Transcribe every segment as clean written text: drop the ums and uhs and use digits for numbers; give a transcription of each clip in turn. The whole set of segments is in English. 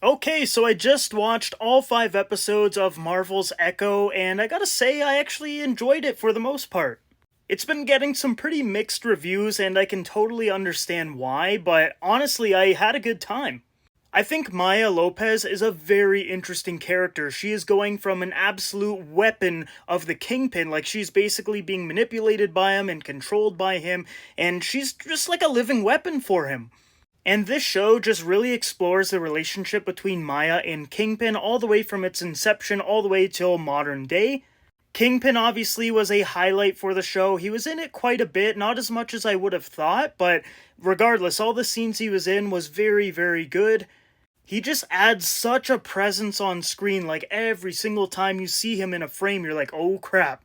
Okay, so I just watched all 5 episodes of Marvel's Echo, and I gotta say, I actually enjoyed it for the most part. It's been getting some pretty mixed reviews, and I can totally understand why, but honestly, I had a good time. I think Maya Lopez is a very interesting character. She is going from an absolute weapon of the Kingpin, like she's basically being manipulated by him and controlled by him, and she's just like a living weapon for him. And this show just really explores the relationship between Maya and Kingpin all the way from its inception all the way till modern day. Kingpin obviously was a highlight for the show. He was in it quite a bit, not as much as I would have thought, but regardless, all the scenes he was in was very, very good. He just adds such a presence on screen, like every single time you see him in a frame, you're like, oh crap.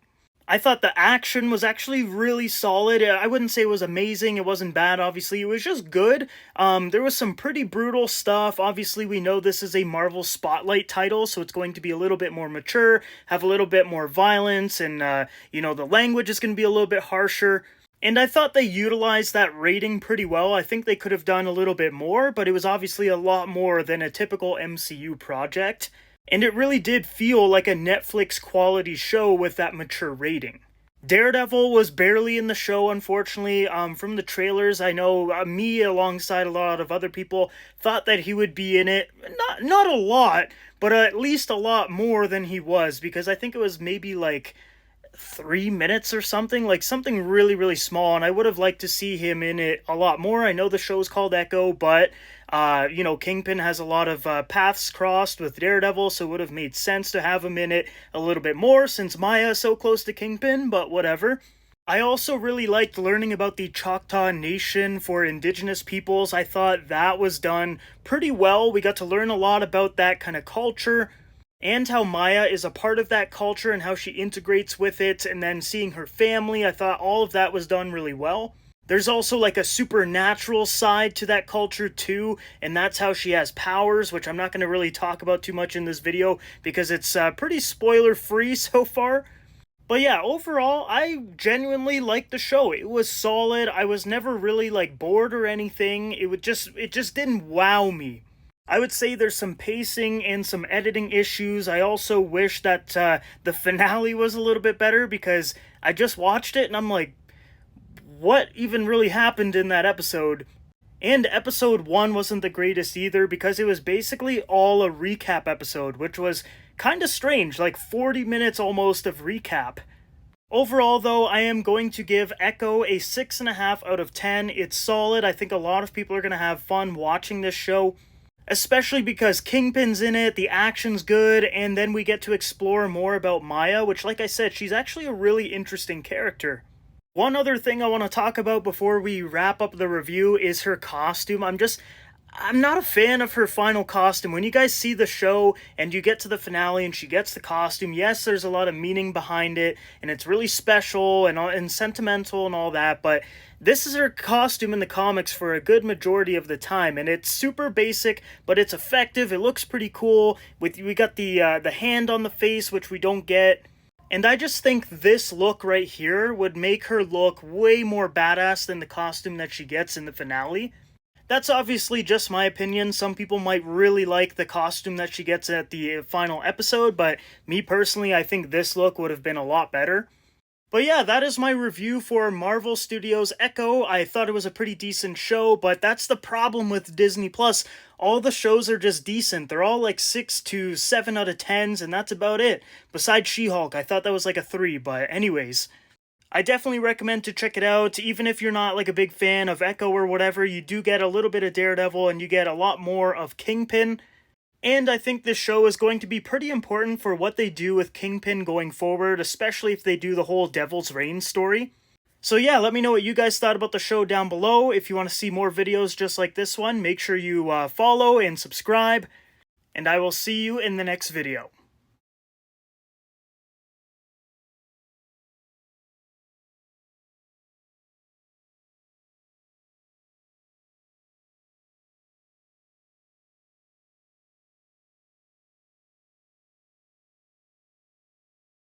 I thought the action was actually really solid. I wouldn't say it was amazing. It wasn't bad, obviously. It was just good. There was some pretty brutal stuff. Obviously, we know this is a Marvel Spotlight title, so it's going to be a little bit more mature, have a little bit more violence, and, the language is going to be a little bit harsher. And I thought they utilized that rating pretty well. I think they could have done a little bit more, but it was obviously a lot more than a typical MCU project. And it really did feel like a Netflix quality show with that mature rating. Daredevil was barely in the show, unfortunately. From the trailers, I know me, alongside a lot of other people, thought that he would be in it. Not a lot, but at least a lot more than he was, because I think it was maybe like 3 minutes or something, like something really, really small, and I would have liked to see him in it a lot more. I know the show's called Echo, but, Kingpin has a lot of paths crossed with Daredevil, so it would have made sense to have him in it a little bit more since Maya is so close to Kingpin, but whatever. I also really liked learning about the Choctaw Nation for indigenous peoples. I thought that was done pretty well. We got to learn a lot about that kind of culture and how Maya is a part of that culture and how she integrates with it, and then seeing her family. I thought all of that was done really well. There's also like a supernatural side to that culture too, and that's how she has powers, which I'm not going to really talk about too much in this video because it's pretty spoiler free so far. But yeah, overall, I genuinely liked the show. It was solid. I was never really like bored or anything. It just didn't wow me. I would say there's some pacing and some editing issues. I also wish that the finale was a little bit better because I just watched it and I'm like, what even really happened in that episode? And episode 1 wasn't the greatest either because it was basically all a recap episode, which was kind of strange, like 40 minutes almost of recap. Overall, though, I am going to give Echo a 6.5 out of 10. It's solid. I think a lot of people are going to have fun watching this show, especially because Kingpin's in it, the action's good, and then we get to explore more about Maya, which, like I said, she's actually a really interesting character. One other thing I want to talk about before we wrap up the review is her costume. I'm not a fan of her final costume. When you guys see the show and you get to the finale and she gets the costume, yes, there's a lot of meaning behind it, and it's really special and sentimental and all that, but this is her costume in the comics for a good majority of the time, and it's super basic, but it's effective. It looks pretty cool. We got the hand on the face, which we don't get. And I just think this look right here would make her look way more badass than the costume that she gets in the finale. That's obviously just my opinion. Some people might really like the costume that she gets at the final episode, but me personally, I think this look would have been a lot better. But yeah, that is my review for Marvel Studios' Echo. I thought it was a pretty decent show, but that's the problem with Disney Plus. All the shows are just decent. They're all like 6 to 7 out of 10s, and that's about it. Besides She-Hulk, I thought that was like a 3, but anyways. I definitely recommend to check it out. Even if you're not like a big fan of Echo or whatever, you do get a little bit of Daredevil and you get a lot more of Kingpin. And I think this show is going to be pretty important for what they do with Kingpin going forward, especially if they do the whole Devil's Reign story. So yeah, let me know what you guys thought about the show down below. If you want to see more videos just like this one, make sure you follow and subscribe. And I will see you in the next video.